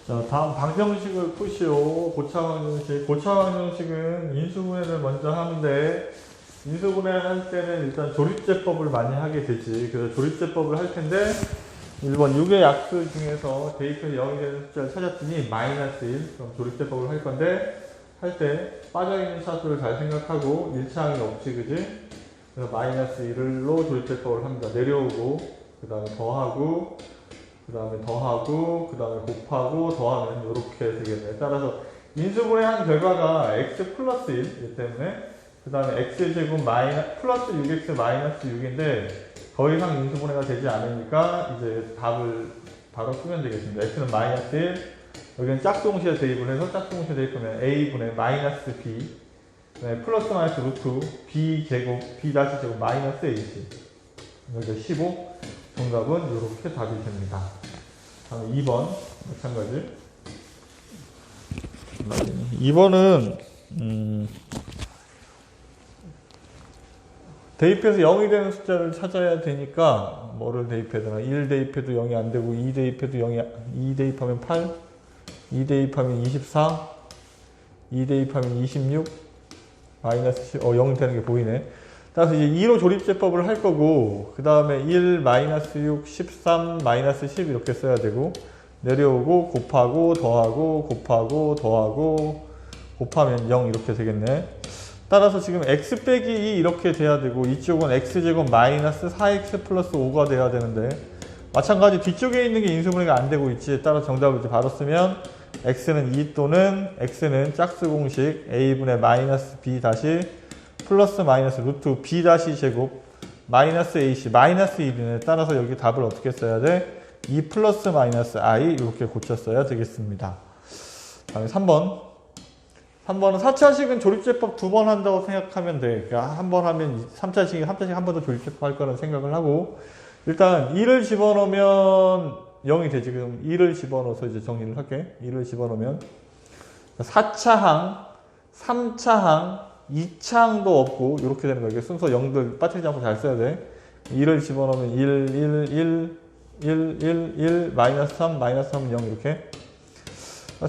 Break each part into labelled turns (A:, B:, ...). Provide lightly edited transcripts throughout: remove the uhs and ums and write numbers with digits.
A: 자, 다음 방정식을 푸시오. 고차방정식은 인수분해를 먼저 하는데, 인수분해를 할 때는 일단 조립제법을 많이 하게 되지. 그래서 조립제법을 할 텐데, 1번 6의 약수 중에서 대입해서 0이 되는 숫자를 찾았더니 마이너스 1. 그럼 조립제법을 할 건데, 할 때 빠져있는 차수를 잘 생각하고 1차항이 없지, 그지? 그래서 마이너스 1로 조립제법을 합니다. 내려오고, 그 다음에 더하고, 그 다음에 더하고, 그 다음에 곱하고, 더하면 이렇게 되겠네. 따라서 인수분해한 결과가 x 플러스 1이기 때문에 그 다음에 x제곱 플러스 6x 마이너스 6인데 더 이상 인수분해가 되지 않으니까 이제 답을 바로 쓰면 되겠습니다. x는 마이너스 1, 여기는 짝수공시에 대입을 해서 짝수공시에 대입하면 a분의 마이너스 b, 플러스 마이너스 루트 b 제곱, b 다시 제곱 마이너스 ac, 여기가 15, 정답은 이렇게 답이 됩니다. 다음 2번 마찬가지. 2번은 대입해서 0이 되는 숫자를 찾아야 되니까 뭐를 대입해야 되나? 1 대입해도 0이 안 되고 2 대입해도 2 대입하면 8, 2 대입하면 24, 2 대입하면 26, 마이너스 10, 0 되는 게 보이네. 따라서 이제 2로 조립제법을 할 거고, 그 다음에 1, 마이너스 6, 13, 마이너스 10 이렇게 써야 되고, 내려오고, 곱하고, 더하고, 곱하고, 더하고, 곱하면 0 이렇게 되겠네. 따라서 지금 x 빼기 2 이렇게 돼야 되고, 이쪽은 x제곱 마이너스 4x 플러스 5가 돼야 되는데, 마찬가지 뒤쪽에 있는 게 인수분해가 안 되고 있지. 따라서 정답을 이제 바로 쓰면, x는 2 또는 x는 짝수 공식 a분의 마이너스 b 다시 플러스 마이너스 루트 b 다시 제곱 마이너스 ac 마이너스 1이네. 따라서 여기 답을 어떻게 써야 돼? 2 플러스 마이너스 i 이렇게 고쳤어야 되겠습니다. 다음에 3번. 3번은 4차식은 조립제법 2번 한다고 생각하면 돼. 그러니까 한 번 하면 3차식 한 번 더 조립제법 할 거라는 생각을 하고, 일단 2를 집어넣으면 0이 되지. 그럼 2를 집어넣어서 이제 정리를 할게. 2를 집어넣으면 4차항, 3차항, 2차항도 없고 이렇게 되는 거예요. 순서 0들 빠뜨리지 않고 잘 써야 돼. 2를 집어넣으면 1, 마이너스 3, 마이너스 3, 0 이렇게.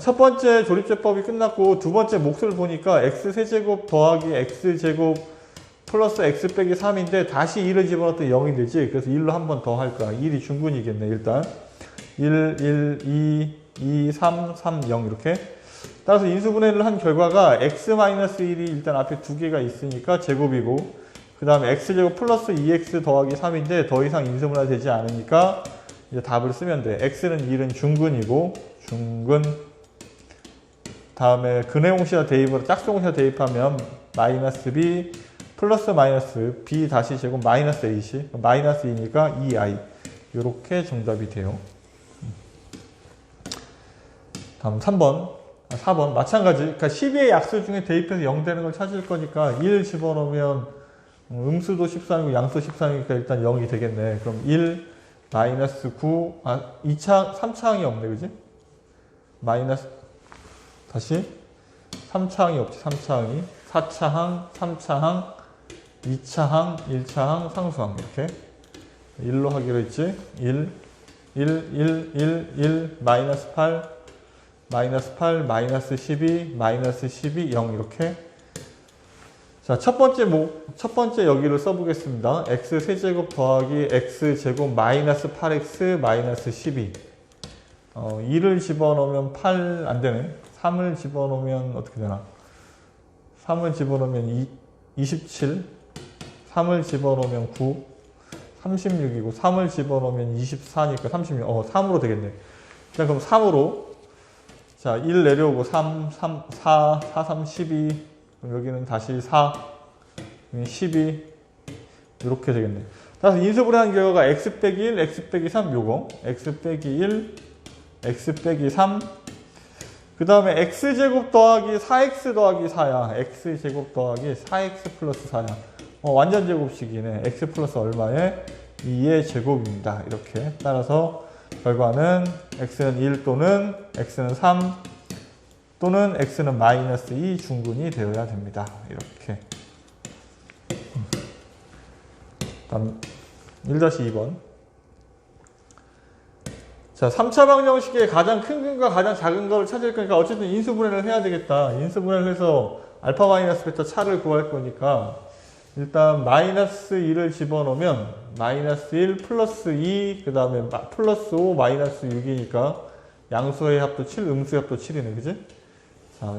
A: 첫 번째 조립제법이 끝났고 두 번째 몫을 보니까 x세제곱 더하기 x제곱 플러스 x 빼기 3인데 다시 1을 집어넣었더니 0이 되지. 그래서 1로 한 번 더 할 거야. 1이 중근이겠네. 일단 1, 2, 3, 3, 0 이렇게. 따라서 인수분해를 한 결과가 x-1이 일단 앞에 두 개가 있으니까 제곱이고, 그 다음에 x제곱 플러스 2x 더하기 3인데 더 이상 인수분해가 되지 않으니까 이제 답을 쓰면 돼. x는 1은 중근이고, 중근. 다음에 근해공시와 대입으로 짝수공시와 대입하면 마이너스 b 플러스 마이너스 b 다시 제곱 마이너스 ac, 마이너스 2니까 2i. 이렇게 정답이 돼요. 다음 3번. 4번 마찬가지. 그러니까 12의 약수 중에 대입해서 0 되는 걸 찾을 거니까 1 집어넣으면 음수도 13이고 양수 13이니까 일단 0이 되겠네. 그럼 1 마이너스 9 3차항이 없네. 그지? 마이너스 다시 3차항이 없지. 3차항이 4차항 3차항 2차항 1차항 상수항 이렇게 1로 하기로 했지. 1 마이너스 8 마이너스 8, 마이너스 12, 마이너스 12, 0 이렇게. 자, 첫 번째 여기를 써보겠습니다. x 세제곱 더하기 x 제곱 마이너스 8x 마이너스 12. 2를 집어넣으면 8 안 되네. 3을 집어넣으면 어떻게 되나? 3을 집어넣으면 27, 3을 집어넣으면 9, 36이고 3을 집어넣으면 24니까 36. 3으로 되겠네. 자, 그럼 3으로. 자, 1 내려오고 3, 4, 12. 그럼 여기는 다시 4, 12. 이렇게 되겠네. 따라서 인수분해한 결과가 x 빼기 1, x 빼기 3 요거. x 빼기 1, x 빼기 3. 그 다음에 x제곱 더하기 4x 더하기 4야. x제곱 더하기 4x 플러스 4야. 완전 제곱식이네. x 플러스 얼마에? 2의 제곱입니다. 이렇게. 따라서 결과는 x는 1 또는 x는 3 또는 x는 마이너스 2 중근이 되어야 됩니다. 이렇게. 다음 1-2번. 자, 3차 방정식의 가장 큰 근과 가장 작은 거를 찾을 거니까 어쨌든 인수분해를 해야 되겠다. 인수분해를 해서 알파 마이너스 베타 차를 구할 거니까 일단 마이너스 2를 집어넣으면 마이너스 1 플러스 2 그 다음에 플러스 5 마이너스 6이니까 양수의 합도 7 음수의 합도 7이네. 그지? 자,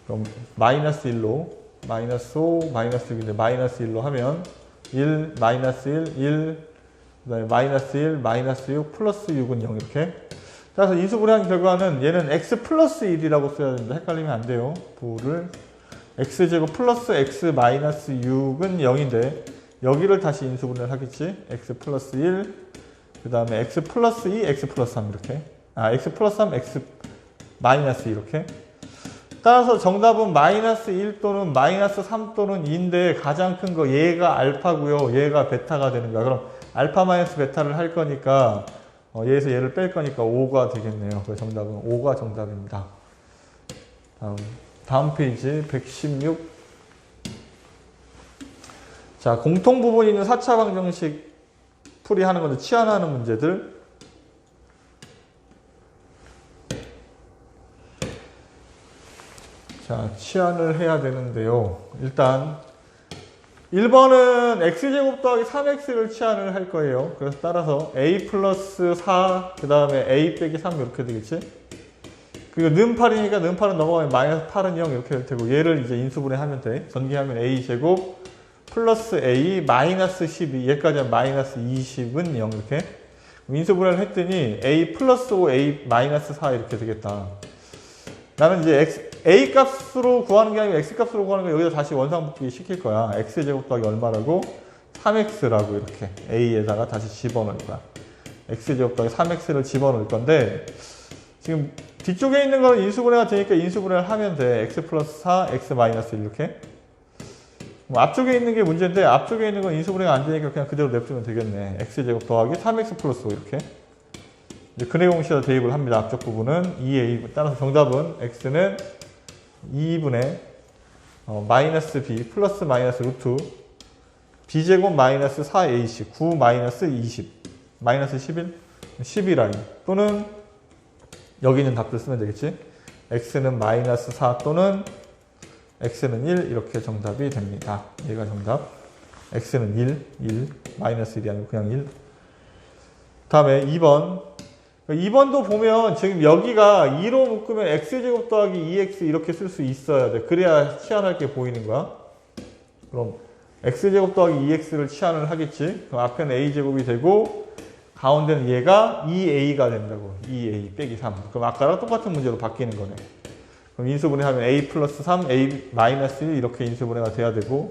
A: 그럼 마이너스 1로 마이너스 5 마이너스 6인데 마이너스 1로 하면 1 마이너스 1 그 다음에 마이너스 1 마이너스 6 플러스 6은 0 이렇게. 따라서 인수분해한 결과는 얘는 x 플러스 1이라고 써야 되는데 헷갈리면 안 돼요. 부를 x제곱 플러스 x 마이너스 6은 0인데 여기를 다시 인수분해를 하겠지. x 플러스 1 그 다음에 x 플러스 2 x 플러스 3 이렇게. x 플러스 3 x 마이너스 2 이렇게. 따라서 정답은 마이너스 1 또는 마이너스 3 또는 2인데 가장 큰 거 얘가 알파고요. 얘가 베타가 되는 거야. 그럼 알파 마이너스 베타를 할 거니까 얘에서 얘를 뺄 거니까 5가 되겠네요. 그래서 정답은 5가 정답입니다. 다음 페이지 116. 자, 공통 부분이 있는 4차 방정식 풀이하는 건데 치환하는 문제들. 자, 치환을 해야 되는데요. 일단 1번은 x제곱 더하기 3x를 치환을 할 거예요. 그래서 따라서 a 플러스 4 그 다음에 a 빼기 3 이렇게 되겠지. 그리고 는 8이니까 는 8은 넘어가면 마이너스 8은 0 이렇게 될 테고 얘를 이제 인수분해하면 돼. 전개하면 a제곱 플러스 a 마이너스 12 얘까지 하면 마이너스 20은 0 이렇게. 인수분해를 했더니 a 플러스 5 a 마이너스 4 이렇게 되겠다. 나는 이제 a 값으로 구하는 게 아니고 x 값으로 구하는 거 여기다 다시 원상복귀 시킬 거야. x제곱 더하기 얼마라고? 3x라고 이렇게 a에다가 다시 집어넣을 거야. x제곱 더하기 3x를 집어넣을 건데 지금 뒤쪽에 있는 거는 인수분해가 되니까 인수분해를 하면 돼. x 플러스 4, x 마이너스 1 이렇게. 앞쪽에 있는 게 문제인데 앞쪽에 있는 건 인수분해가 안 되니까 그냥 그대로 냅두면 되겠네. x제곱 더하기 3x 플러스 5 이렇게. 이제 근해 공식에다 대입을 합니다. 앞쪽 부분은 2a. 따라서 정답은 x는 2분의 마이너스 b 플러스 마이너스 루트 b제곱 마이너스 4ac 9 마이너스 20 마이너스 11 12라인 또는 여기 있는 답들 쓰면 되겠지. x는 마이너스 4 또는 x는 1 이렇게 정답이 됩니다. 얘가 정답. x는 1 마이너스 1이 아니고 그냥 1. 다음에 2번. 2번도 보면 지금 여기가 2로 묶으면 x제곱 더하기 2x 이렇게 쓸 수 있어야 돼. 그래야 치환할 게 보이는 거야. 그럼 x제곱 더하기 2x를 치환을 하겠지. 그럼 앞에는 a제곱이 되고 가운데는 얘가 2a가 된다고. 2a 빼기 3. 그럼 아까랑 똑같은 문제로 바뀌는 거네. 그럼 인수분해하면 a 플러스 3, a 마이너스 1 이렇게 인수분해가 돼야 되고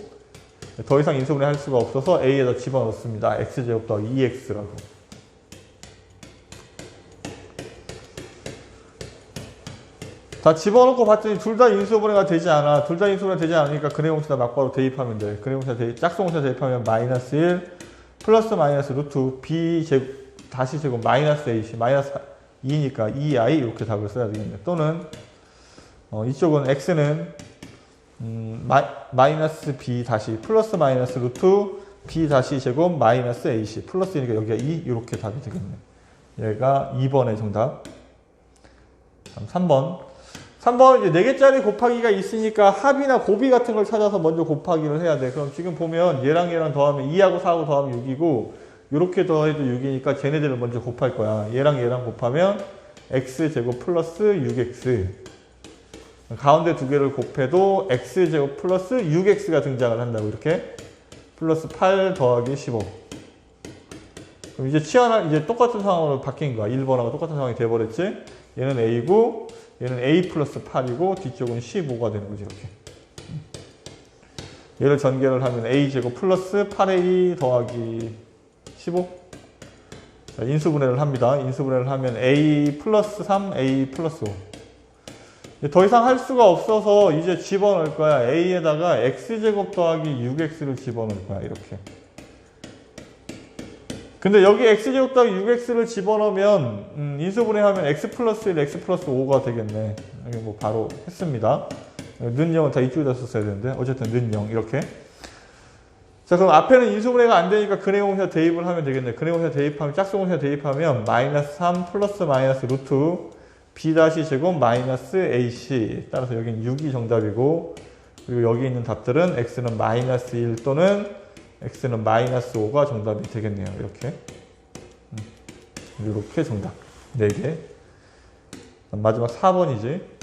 A: 더 이상 인수분해 할 수가 없어서 a에다 집어넣습니다. x제곱 더하기 2x라고. 다 집어넣고 봤더니 둘 다 인수분해가 되지 않아. 둘 다 인수분해가 되지 않으니까 근해공식에다 막바로 대입하면 돼. 근해공식에다 짝수공식에다 대입하면 마이너스 1 플러스 마이너스 루트 b 제곱 다시 제곱 마이너스 ac 마이너스 2니까 2i 이렇게 답을 써야 되겠네. 또는 이쪽은 x는 마이너스 b 다시 플러스 마이너스 루트 b 다시 제곱 마이너스 ac 플러스니까 여기가 2 이렇게 답이 되겠네. 얘가 2번의 정답. 3번. 3번은 이제 4개짜리 곱하기가 있으니까 합이나 곱이 같은 걸 찾아서 먼저 곱하기를 해야 돼. 그럼 지금 보면 얘랑 얘랑 더하면 2하고 4하고 더하면 6이고 이렇게 더해도 6이니까 쟤네들을 먼저 곱할 거야. 얘랑 얘랑 곱하면 x제곱 플러스 6x 가운데 두 개를 곱해도 x제곱 플러스 6x가 등장을 한다고 이렇게 플러스 8 더하기 15 그럼 이제 이제 똑같은 상황으로 바뀐 거야. 1번하고 똑같은 상황이 돼버렸지. 얘는 a고 얘는 a 플러스 8이고 뒤쪽은 15가 되는 거지 이렇게. 얘를 전개를 하면 a제곱 플러스 8a 더하기 15 자, 인수분해를 합니다. 인수분해를 하면 a 플러스 3, a 플러스 5 더 이상 할 수가 없어서 이제 집어넣을 거야. a에다가 x제곱 더하기 6x를 집어넣을 거야 이렇게. 근데 여기 x제곱 더하기 6x를 집어넣으면 인수분해하면 x 플러스 1, x 플러스 5가 되겠네. 여기 뭐 바로 했습니다. 는 0은 다 이쪽에다 썼어야 되는데 어쨌든 는 0 이렇게. 자, 그럼 앞에는 인수분해가 안 되니까 근해공사 대입을 하면 되겠네. 근해공사 대입하면, 짝수공사 대입하면 마이너스 3 플러스 마이너스 루트 b 다시 제곱 마이너스 ac. 따라서 여긴 6이 정답이고, 그리고 여기 있는 답들은 x는 마이너스 1 또는 x는 마이너스 5가 정답이 되겠네요. 이렇게. 이렇게 정답. 4개. 마지막 4번이지.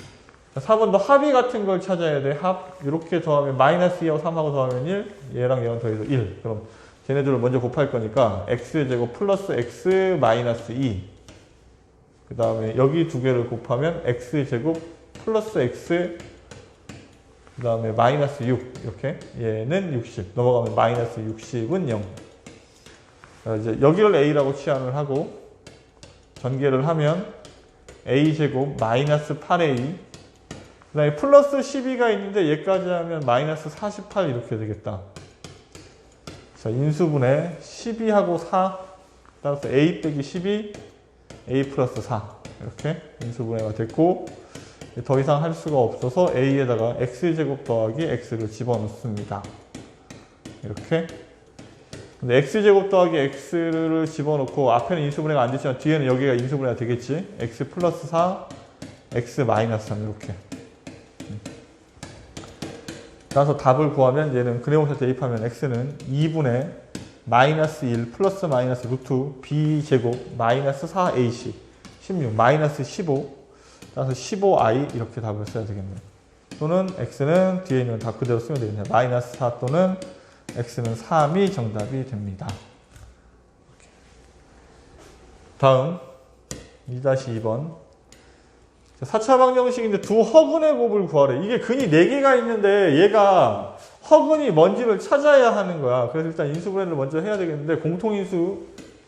A: 4번도 합이 같은 걸 찾아야 돼. 합. 이렇게 더하면 마이너스 2하고 3하고 더하면 1. 얘랑 얘랑 더해서 1. 그럼 쟤네들을 먼저 곱할 거니까 x제곱 플러스 x 마이너스 2. 그 다음에 여기 두 개를 곱하면 x제곱 플러스 x 그 다음에 마이너스 6. 이렇게. 얘는 60. 넘어가면 마이너스 60은 0. 이제 여기를 a라고 치환을 하고 전개를 하면 a제곱 마이너스 8a 그 다음에 플러스 12가 있는데 얘까지 하면 마이너스 48 이렇게 되겠다. 자, 인수분해 12하고 4 따라서 a 빼기 12 a 플러스 4 이렇게 인수분해가 됐고 더 이상 할 수가 없어서 a에다가 x제곱 더하기 x를 집어넣습니다. 이렇게. 근데 x제곱 더하기 x를 집어넣고 앞에는 인수분해가 안 됐지만 뒤에는 여기가 인수분해가 되겠지. x 플러스 4 x 마이너스 3 이렇게. 따라서 답을 구하면 얘는 근해공사 대입하면 x는 2분의 마이너스 1 플러스 마이너스 루트 b제곱 마이너스 4ac 16 마이너스 15 따라서 15i 이렇게 답을 써야 되겠네요. 또는 x는 뒤에 있는 답 그대로 쓰면 되겠네요. 마이너스 4 또는 x는 3이 정답이 됩니다. 다음 2-2번 4차 방정식인데 두 허근의 곱을 구하래. 이게 근이 4개가 있는데 얘가 허근이 뭔지를 찾아야 하는 거야. 그래서 일단 인수분해를 먼저 해야 되겠는데 공통인수에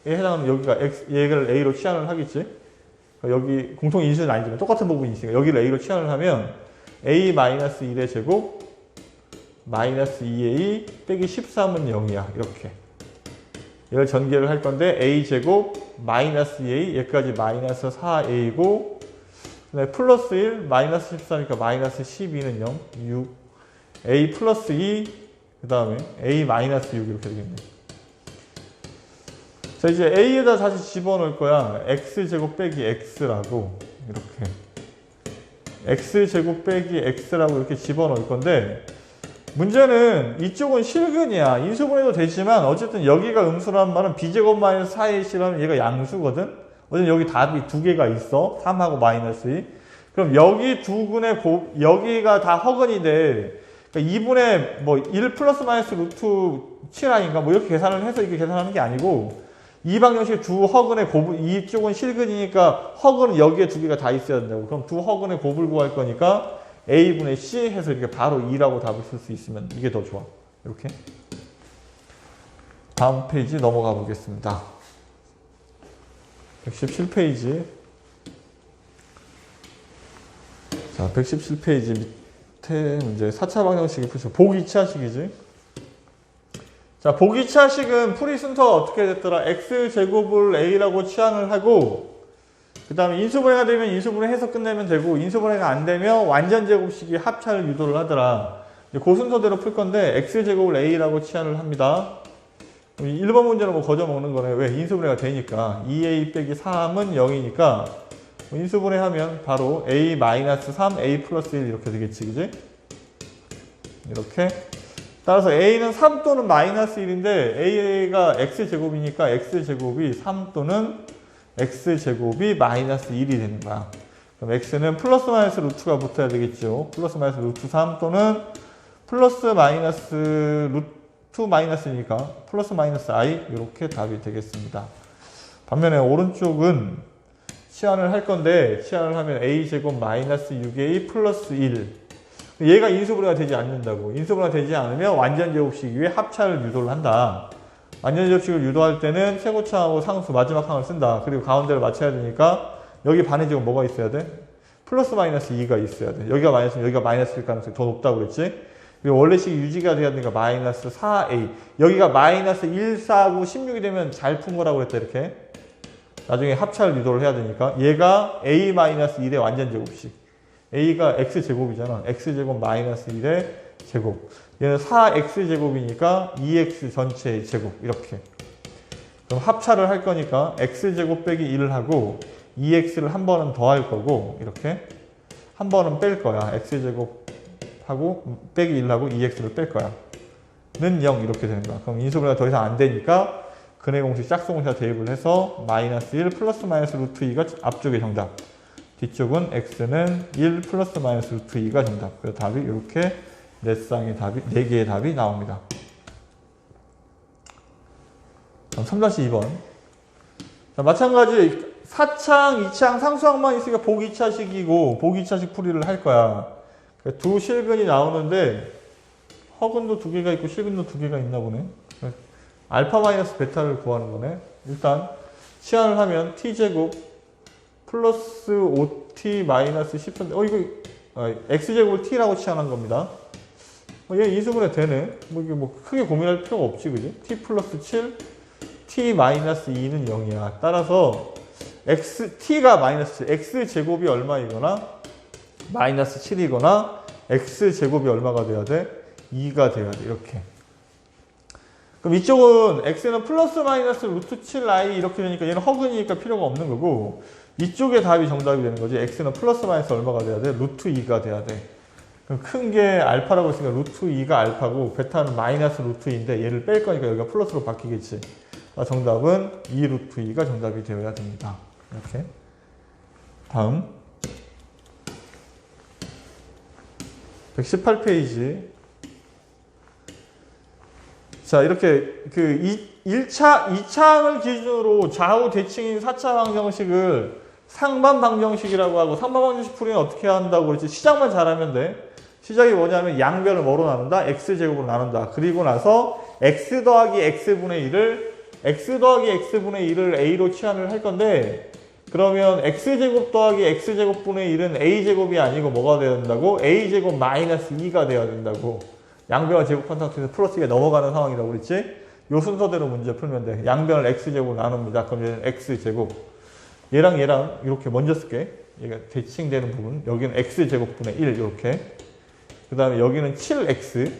A: 해당하는 여기가 얘를 a로 치환을 하겠지. 여기 공통인수는 아니지만 똑같은 부분이 있으니까 여기를 a로 치환을 하면 a-1의 제곱 마이너스 2a 빼기 13은 0이야. 이렇게. 얘를 전개를 할 건데 a제곱 마이너스 2a 얘까지 마이너스 4a고 플러스 1 마이너스 14니까 마이너스 12는 0 6 a 플러스 2 그 다음에 a 마이너스 6 이렇게 되겠네. 자, 이제 a에다 다시 집어넣을 거야. x제곱 빼기 x라고 이렇게 x제곱 빼기 x라고 이렇게 집어넣을 건데 문제는 이쪽은 실근이야. 인수분해도 되지만 어쨌든 여기가 음수라는 말은 b제곱 마이너스 4ac라면 얘가 양수거든. 어쨌든 여기 답이 두 개가 있어. 3하고 마이너스 2. 그럼 여기 두 근의 여기가 다 허근이 돼. 그러니까 2분의 뭐 1 플러스 마이너스 루트 7i인가 뭐 이렇게 계산을 해서 이렇게 계산하는 게 아니고 이 방정식 두 허근의 곱을 이쪽은 실근이니까 허근은 여기에 두 개가 다 있어야 된다고. 그럼 두 허근의 곱을 구할 거니까 a분의 c 해서 이렇게 바로 2라고 답을 쓸 수 있으면 이게 더 좋아. 이렇게. 다음 페이지 넘어가 보겠습니다. 117페이지. 자, 117페이지 밑에 문제 4차 방정식이 풀죠. 보기차식이지. 자, 보기차식은 풀이 순서가 어떻게 됐더라? x제곱을 a라고 치환을 하고 그 다음에 인수분해가 되면 인수분해해서 끝내면 되고 인수분해가 안 되면 완전제곱식이 합차를 유도를 하더라. 그 순서대로 풀 건데 x제곱을 a라고 치환을 합니다. 1번 문제는 뭐 거저 먹는 거네. 왜? 인수분해가 되니까 2a 빼기 3은 0이니까 인수분해하면 바로 a-3 a 플러스 1 이렇게 되겠지, 그지? 이렇게. 따라서 a는 3 또는 마이너스 1인데 a가 x제곱이니까 x제곱이 3 또는 x제곱이 마이너스 1이 되는 거야. 그럼 x는 플러스 마이너스 루트가 붙어야 되겠죠. 플러스 마이너스 루트 3 또는 플러스 마이너스 루트 마이너스니까 플러스 마이너스 i 이렇게 답이 되겠습니다. 반면에 오른쪽은 치환을 할 건데 치환을 하면 a제곱 마이너스 6a 플러스 1 얘가 인수분해가 되지 않는다고. 인수분해가 되지 않으면 완전제곱식 위에 합차를 유도를 한다. 완전제곱식을 유도할 때는 최고차하고 상수 마지막 항을 쓴다. 그리고 가운데를 맞춰야 되니까 여기 반의 제곱 뭐가 있어야 돼? 플러스 마이너스 2가 있어야 돼. 여기가 마이너스면 여기가 마이너스일 가능성이 더 높다고 그랬지? 그리고 원래식이 유지가 돼야 되니까 마이너스 4a 여기가 마이너스 1, 4하고 16이 되면 잘 푼 거라고 그랬다. 이렇게 나중에 합차를 유도를 해야 되니까 얘가 a-1의 완전제곱식 a가 x제곱이잖아. x제곱 마이너스 1의 제곱 얘는 4x제곱이니까 2x 전체의 제곱 이렇게. 그럼 합차를 할 거니까 x제곱 빼기 1을 하고 2x를 한 번은 더 할 거고 이렇게 한 번은 뺄 거야. x제곱 하고 빼기 1 하고 2x를 뺄 거야. 는 0 이렇게 되는 거야. 그럼 인수분해가 더 이상 안 되니까 근해 공식, 짝수 공식 대입을 해서 마이너스 1 플러스 마이너스 루트 2가 앞쪽의 정답. 뒤쪽은 x는 1 플러스 마이너스 루트 2가 정답. 그래서 답이 이렇게 4개의 답이 나옵니다. 그럼 3-2번. 자, 마찬가지 4창, 2창 상수항만 있으니까 보기 2차식이고 보기 2차식 풀이를 할 거야. 두 실근이 나오는데 허근도 2개가 있고 실근도 2개가 있나 보네. 알파 마이너스 베타를 구하는 거네. 일단 치환을 하면 t제곱 플러스 5t 마이너스 10은 이거 x제곱을 t라고 치환한 겁니다. 얘 인수분해 되네. 이게 크게 고민할 필요가 없지, 그지? t 플러스 7 t 마이너스 2는 0이야. 따라서 t가 마이너스 7, x제곱이 얼마이거나 마이너스 7이거나 x제곱이 얼마가 돼야 돼? 2가 돼야 돼. 이렇게. 그럼 이쪽은 x는 플러스 마이너스 루트 7i 이렇게 되니까 얘는 허근이니까 필요가 없는 거고 이쪽의 답이 정답이 되는 거지. x는 플러스 마이너스 얼마가 돼야 돼? 루트 2가 돼야 돼. 그럼 큰 게 알파라고 했으니까 루트 2가 알파고 베타는 마이너스 루트 2인데 얘를 뺄 거니까 여기가 플러스로 바뀌겠지. 정답은 2 루트 2가 정답이 되어야 됩니다. 이렇게. 다음 118페이지. 자, 이렇게 2창을 기준으로 좌우 대칭인 4차 방정식을 상반 방정식이라고 하고 상반 방정식 풀이는 어떻게 한다고 그랬지? 시작만 잘하면 돼. 시작이 뭐냐면 양변을 뭐로 나눈다? x제곱으로 나눈다. 그리고 나서 x 더하기 x분의 1을 a로 치환을 할 건데 그러면 x제곱 더하기 x제곱분의 1은 a제곱이 아니고 뭐가 되어야 된다고? a제곱 마이너스 2가 되어야 된다고. 양변을 제곱한 상태에서 플러스 2가 넘어가는 상황이라고 그랬지? 요 순서대로 문제 풀면 돼. 양변을 x제곱으로 나눕니다. 그럼 얘는 x제곱. 얘랑 이렇게 먼저 쓸게. 얘가 대칭되는 부분. 여기는 x제곱분의 1 이렇게. 그 다음에 여기는 7x.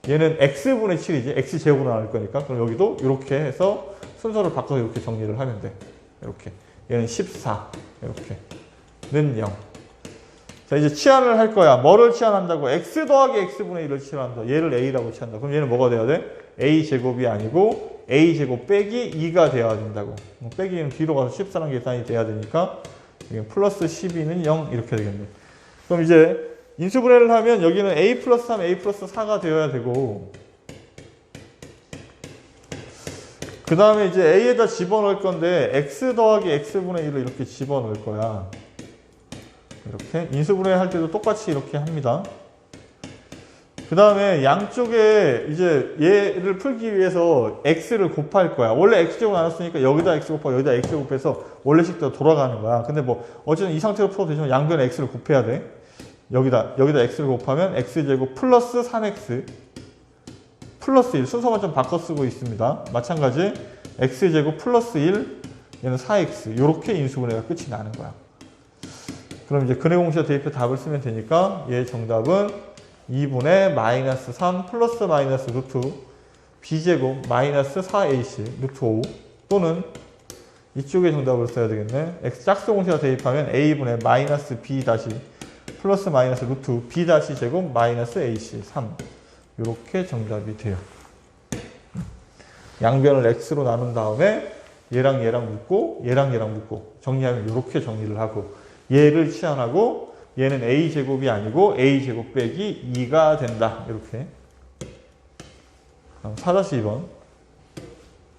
A: 얘는 x분의 7이지. x제곱으로 나눌 거니까. 그럼 여기도 이렇게 해서 순서를 바꿔서 이렇게 정리를 하면 돼. 이렇게. 얘는 14. 이렇게. 는 0. 자, 이제 치환을 할 거야. 뭐를 치환한다고? x 더하기 x분의 1을 치환한다. 얘를 a라고 치환한다. 그럼 얘는 뭐가 돼야 돼? a제곱이 아니고 a제곱 빼기 2가 돼야 된다고. 빼기는 뒤로 가서 14랑 계산이 돼야 되니까 플러스 12는 0 이렇게 되겠네. 그럼 이제 인수분해를 하면 여기는 a 플러스 3, a 플러스 4가 되어야 되고 그 다음에 이제 a에다 집어넣을 건데 x 더하기 x분의 1을 이렇게 집어넣을 거야. 이렇게 인수분해 할 때도 똑같이 이렇게 합니다. 그 다음에 양쪽에 이제 얘를 풀기 위해서 x를 곱할 거야. 원래 x제곱 나눴으니까 여기다 x 곱하고 여기다 x 곱해서 원래 식대로 돌아가는 거야. 근데 어쨌든 이 상태로 풀어도 되지만 양변에 x를 곱해야 돼. 여기다 x를 곱하면 x제곱 플러스 3x 플러스 1 순서만 좀 바꿔 쓰고 있습니다. 마찬가지 x제곱 플러스 1 얘는 4x 이렇게 인수분해가 끝이 나는 거야. 그럼 이제 근해 공식에 대입해 답을 쓰면 되니까 얘 정답은 2분의 마이너스 3 플러스 마이너스 루트 b제곱 마이너스 4ac 루트 5 또는 이쪽에 정답을 써야 되겠네. x 짝수 공식에 대입하면 a분의 마이너스 b 다시 플러스 마이너스 루트 b 다시 제곱 마이너스 ac 3 이렇게 정답이 돼요. 양변을 x로 나눈 다음에 얘랑 묶고 얘랑 묶고 정리하면 이렇게 정리를 하고 얘를 치환하고 얘는 a제곱이 아니고 a제곱 빼기 2가 된다. 이렇게. 4-2번.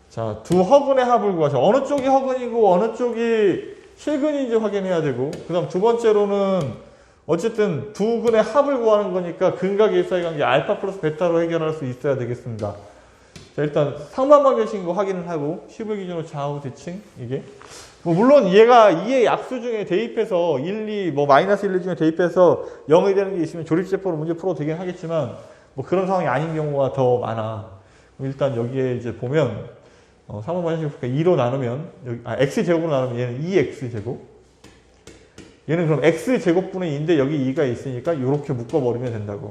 A: 자, 두 허근의 합을 구하자. 어느 쪽이 허근이고 어느 쪽이 실근인지 확인해야 되고 그 다음 두 번째로는 어쨌든 두 근의 합을 구하는 거니까 근과 계 사이 관계 알파 플러스 베타로 해결할 수 있어야 되겠습니다. 자, 일단 상반방정식인 거 확인을 하고 10을 기준으로 좌우 대칭 이게 물론 얘가 2의 약수 중에 대입해서 1, 2, 마이너스 1, 2 중에 대입해서 0이 되는 게 있으면 조립제표로 문제 풀어도 되긴 하겠지만 그런 상황이 아닌 경우가 더 많아. 일단 여기에 이제 보면 상반방정식 2로 나누면 x제곱으로 나누면 얘는 2x제곱 얘는 그럼 x제곱분의 2인데 여기 2가 있으니까 이렇게 묶어버리면 된다고.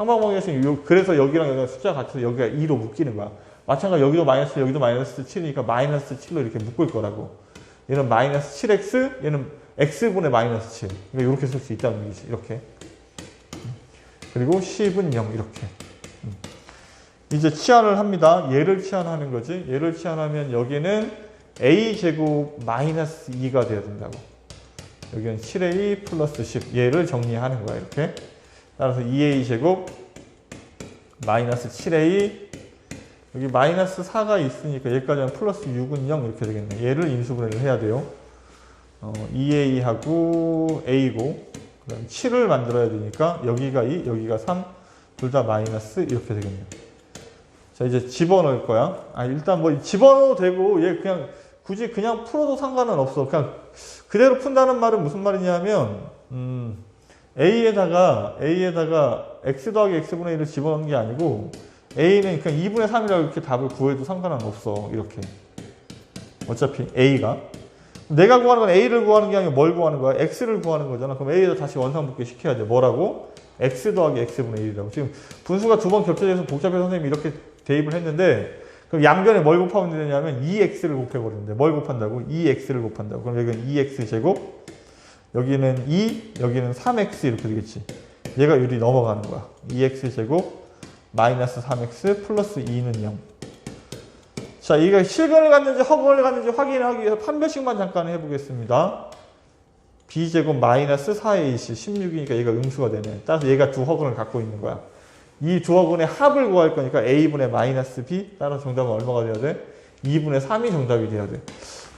A: 상방방에서는 그래서 여기랑 여기가 숫자가 같아서 여기가 2로 묶이는 거야. 마찬가지로 여기도 마이너스, 여기도 마이너스 7이니까 마이너스 7로 이렇게 묶을 거라고. 얘는 마이너스 7x, 얘는 x분의 마이너스 7. 그러니까 이렇게 쓸 수 있다는 얘기지. 이렇게. 그리고 10은 0 이렇게. 이제 치환을 합니다. 얘를 치환하는 거지. 얘를 치환하면 여기는 a제곱 마이너스 2가 돼야 된다고. 여기는 7a 플러스 10. 얘를 정리하는 거야. 이렇게. 따라서 2a제곱 마이너스 7a 여기 마이너스 4가 있으니까 여기까지 하면 플러스 6은 0 이렇게 되겠네. 얘를 인수분해를 해야 돼요. 2a하고 a고 그 다음 7을 만들어야 되니까 여기가 2, 여기가 3 둘 다 마이너스 이렇게 되겠네요. 자 이제 집어넣을 거야. 일단 뭐 집어넣어도 되고 얘 그냥 굳이 그냥 풀어도 상관은 없어. 그냥 그대로 푼다는 말은 무슨 말이냐면 a에다가 x 더하기 x분의 1을 집어넣는 게 아니고 a는 그냥 2분의 3이라고 이렇게 답을 구해도 상관은 없어. 이렇게. 어차피 a가. 내가 구하는 건 a를 구하는 게 아니라 뭘 구하는 거야? x를 구하는 거잖아. 그럼 a에다 다시 원상복귀 시켜야 돼. 뭐라고? x 더하기 x분의 1이라고. 지금 분수가 두 번 겹쳐져서 복잡해서 선생님이 이렇게 대입을 했는데 그럼 양변에 뭘 곱하면 되냐면 2x를 곱해버리는데 뭘 곱한다고? 2x를 곱한다고. 그럼 여기는 2x제곱 여기는 2, 여기는 3x 이렇게 되겠지. 얘가 여기 넘어가는 거야. 2x제곱 마이너스 3x 플러스 2는 0. 자, 이게 실근을 갖는지 허근을 갖는지 확인하기 위해서 판별식만 잠깐 해보겠습니다. b제곱 마이너스 4ac 16이니까 얘가 음수가 되네. 따라서 얘가 두 허근을 갖고 있는 거야. 이 두 허근의 합을 구할 거니까 a분의 마이너스 b 따라서 정답은 얼마가 돼야 돼? 2분의 3이 정답이 돼야 돼.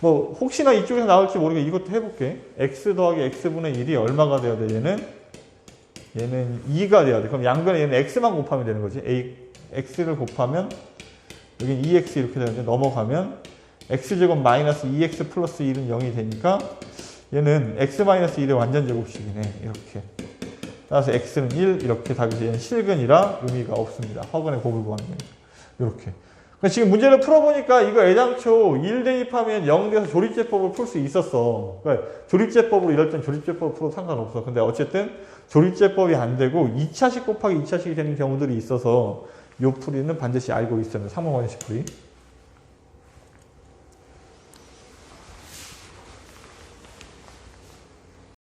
A: 뭐 혹시나 이쪽에서 나올지 모르게 이것도 해볼게. x 더하기 x분의 1이 얼마가 돼야 돼? 얘는 2가 돼야 돼. 그럼 양변에 얘는 x만 곱하면 되는 거지. x를 곱하면 여기는 2x 이렇게 되는데 넘어가면 x제곱 마이너스 2x 플러스 1은 0이 되니까 얘는 x 마이너스 1의 완전 제곱식이네. 이렇게. 따라서 x는 1 이렇게 답이 얘는 실근이라 의미가 없습니다. 허근의 곱을 구하는 거니까. 이렇게. 지금 문제를 풀어보니까 이거 애당초 1 대입하면 0 돼서 조립제법을 풀 수 있었어. 그러니까 조립제법으로 이럴 땐 조립제법을 풀어도 상관없어. 근데 어쨌든 조립제법이 안 되고 2차식 곱하기 2차식이 되는 경우들이 있어서 요 풀이는 반드시 알고 있어야 돼. 3번 원식 풀이.